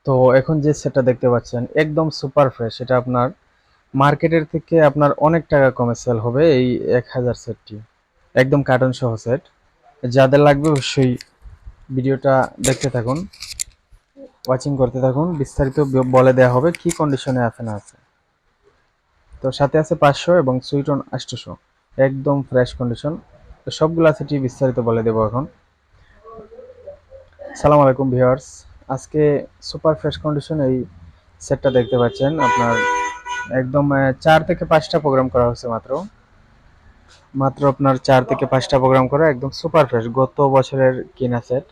তো এখন যে সেটটা দেখতে পাচ্ছেন একদম সুপার ফ্রেশ, এটা আপনার মার্কেটের থেকে আপনার অনেক টাকা কমে সেল হবে এই 1000 সেটটি, একদম কার্টন সহ সেট। যাদের লাগবে অবশ্যই ভিডিওটা দেখতে থাকুন, ওয়াচিং করতে থাকুন, বিস্তারিত বলে দেওয়া হবে কি কন্ডিশনে আছে না আছে। তো সাথে আছে 500 এবং সুইটন 800, একদম ফ্রেশ কন্ডিশন। তো সবগুলা সেটই বিস্তারিত বলে দেবো এখন। সালাম আলাইকুম ভিউয়ার্স, আজকে সুপার ফ্রেশ কন্ডিশন এই সেটটা দেখতে পাচ্ছেন আপনার একদম 4 থেকে 5টা প্রোগ্রাম করা হয়েছে, মাত্র মাত্র আপনার 4 থেকে 5টা প্রোগ্রাম করা, একদম সুপার ফ্রেশ, গত বছরের কিনা সেট,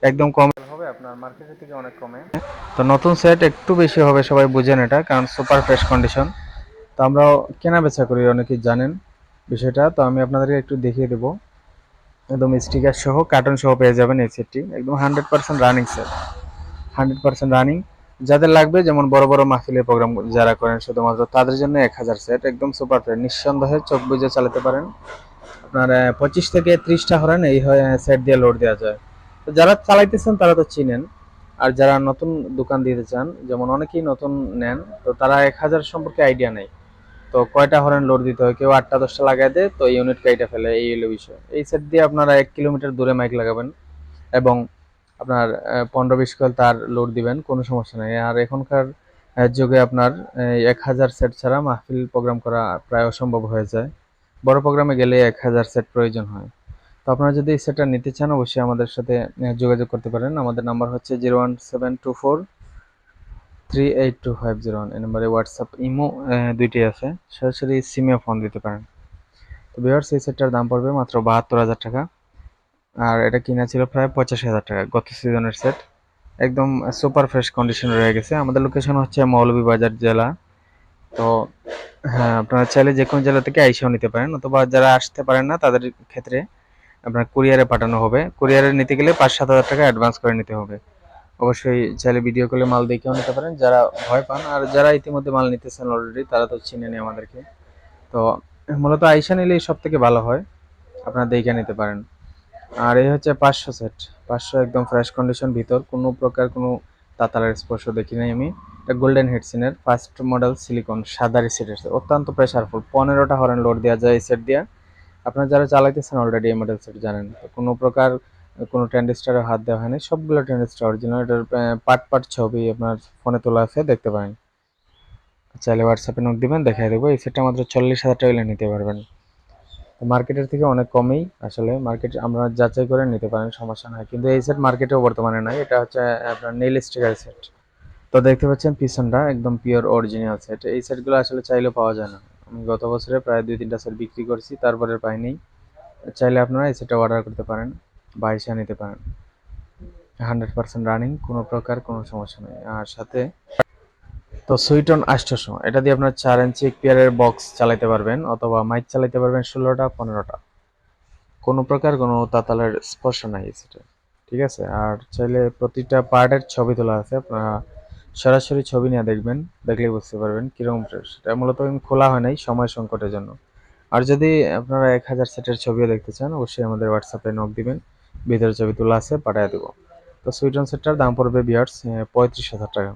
একদম কম হবে আপনার মার্কেটের থেকে অনেক কমে। তো নতুন সেট একটু বেশি হবে, সবাই বুঝেন এটা, কারণ সুপার ফ্রেশ কন্ডিশন। তো আমরাও কেনা বেচা করি, অনেকেই জানেন বিষয়টা। তো আমি আপনাদেরকে একটু দেখিয়ে দেবো, একদম স্টিকার সহ কার্টন সহ পেয়ে যাবেন এই সেটটি, একদম 100% রানিং সেট, 100% রানিং। যাদের লাগবে, যেমন বড় বড় মাহফিলের প্রোগ্রাম যারা করেন শুধুমাত্র তাদের জন্য 1000 সেট, একদম সুপার ফ্রেশ, নিঃসন্দেহে চোখ বুঝে চালাতে পারেন। আপনার 25 থেকে 30টা হরেন এই সেট দিয়ে লোড দেওয়া যায়। তো যারা চালাইতেছেন তারা তো চিনেন, আর যারা নতুন দোকান দিতে চান, যেমন অনেকেই নতুন নেন, তো তারা 1000 সম্পর্কে আইডিয়া নেই। তো কয়টা হরেন লোড দিতে হয়, কেউ 8টা 10টা লাগাই দেয়, তো ইউনিট কাইটা ফেলে, এই হলো বিষয়। এই সেট দিয়ে আপনারা 1 কিলোমিটার দূরে মাইক লাগাবেন এবং আপনার 15-20 কয়েল তার লোড দিবেন, কোনো সমস্যা নেই। আর এখনকার যুগে আপনার 1000 সেট ছাড়া মাহফিল প্রোগ্রাম করা প্রায় অসম্ভব হয়ে যায়। বড় প্রোগ্রামে গেলে 1000 সেট প্রয়োজন হয়। তো আপনারা যদি এই সেটটা নিতে চান, অবশ্যই আমাদের সাথে যোগাযোগ করতে পারেন। আমাদের নাম্বার হচ্ছে 01724 382501। এই নাম্বারে হোয়াটসঅ্যাপ ইমো দুইটি আছে, সরাসরি সিমে ফোন দিতে পারেন। তো ভিউয়ার্স, এই সেটটার দাম পড়বে মাত্র 72,000 টাকা, আর এটা কিনা ছিল প্রায় 85,000 টাকা, গত সিজনের সেট। একদম সুপার ফ্রেশ কন্ডিশনে রয়ে গেছে। আমাদের লোকেশন হচ্ছে মৌলভীবাজার জেলা। তো হ্যাঁ, আপনারা চাইলে যে কোনো জেলা থেকে আইসাও নিতে পারেন, অথবা যারা আসতে পারেন না তাদের ক্ষেত্রে আপনার কুরিয়ারে পাঠানো হবে। কুরিয়ারে নিতে গেলে 5-7 হাজার টাকা অ্যাডভান্স করে নিতে হবে। অবশ্যই চাইলে ভিডিও কলে মাল দেখেও নিতে পারেন যারা ভয় পান, আর যারা ইতিমধ্যে মাল নিতেছেন অলরেডি তারা তো চিনেনি আমাদেরকে। তো মূলত আইসা নিলেই সব থেকে ভালো হয়, আপনারা দেখে নিতে পারেন। আর এই হচ্ছে 500 সেট, 500 একদম ফ্রেশ কন্ডিশন, ভিতর কোনো প্রকার কোনো তাতালের স্পর্শ দেখি নাই আমি। এটা গোল্ডেন হেডসিনের ফার্স্ট মডেল সিলিকন সাদা সেটের, অত্যন্ত প্রেসারফুল, 15টা হরেন লোড দেওয়া যায় এই সেট দিয়ে। আপনারা যারা চালাইতেছেন অলরেডি এই মডেল সেট জানেন, তো কোনো প্রকার কোনো ট্রানজিস্টারে হাত দেওয়া হয়নি, সবগুলো ট্রানজিস্টার অরিজিনাল। এটার পার্ট পার্ট ছবি আপনার ফোনে তোলা আছে, দেখতে পারেন। চাইলে হোয়াটসঅ্যাপে নোট দিবেন, দেখাই দেবো। এই সেটটা মাত্র 40,000 টাকা নিতে পারবেন, মার্কেটের থেকে অনেক কমেই। আসলে মার্কেট আমরা যাচাই করে নিতে পারেন, সমস্যা নাই। কিন্তু এই সেট মার্কেটেও বর্তমানে নাই, এটা হচ্ছে আপনার নেল স্টিকার সেট। তো দেখতে পাচ্ছেন পিছনটা একদম পিওর অরিজিনাল সেট। এই সেটগুলো আসলে চাইলেও পাওয়া যায় না। আমি গত বছরে প্রায় 2-3টা সেট বিক্রি করছি, তারপরে পাইনি। চাইলে আপনারা এই সেটটা অর্ডার করতে পারেন বা এসে নিতে পারেন। 100% রানিং, কোনো প্রকার কোনো সমস্যা নেই। আর সাথে তো সুইটন 800, এটা দিয়ে আপনার 4 ইঞ্চি পেয়ারের বক্স চালাতে পারবেন, অথবা মাইক চালাতে পারবেন 16টা 15টা, কোনো প্রকার কোনো তাতালের স্পর্শ নাই সেটা, ঠিক আছে। আর চাইলে প্রতিটা পার্টের ছবি তোলা আছে, আপনারা সরাসরি ছবি নিয়ে দেখবেন, দেখলেই বুঝতে পারবেন কিরকম ফ্রেশ। এটা মূলত খোলা হয় নাই সময় সংকটের জন্য। আর যদি আপনারা 1000 সেটের ছবিও দেখতে চান, অবশ্যই আমাদের হোয়াটসঅ্যাপে নক দিবেন, ভিতরে ছবি তোলা আছে, পাঠিয়ে দেবো। তো সুইটন সেটটার দাম পড়বে বিয়ার্স 35,000 টাকা।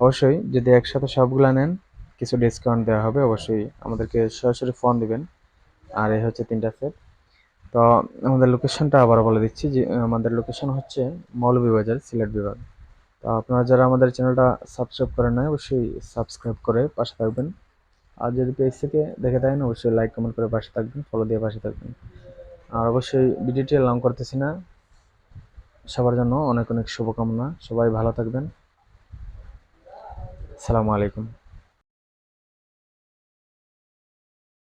অবশ্যই যদি একসাথে সবগুলা নেন, কিছু ডিসকাউন্ট দেওয়া হবে, অবশ্যই আমাদেরকে সরাসরি ফোন দিবেন। আর এই হচ্ছে 3টা সেট। তো আমাদের লোকেশনটা আবার বলে দিচ্ছি, যে আমাদের লোকেশন হচ্ছে মৌলভীবাজার, সিলেট বিভাগ। তো আপনারা যারা আমাদের চ্যানেলটা সাবস্ক্রাইব করেন নাই, অবশ্যই সাবস্ক্রাইব করে পাশে থাকবেন। আর যদি পেজ থেকে দেখে থাকেন, অবশ্যই লাইক কমেন্ট করে পাশে থাকবেন, ফলো দিয়ে পাশে থাকবেন। আর অবশ্যই ভিডিওটি লং করতেছি না, সবার জন্য অনেক অনেক শুভকামনা, সবাই ভালো থাকবেন। আসসালামু আলাইকুম।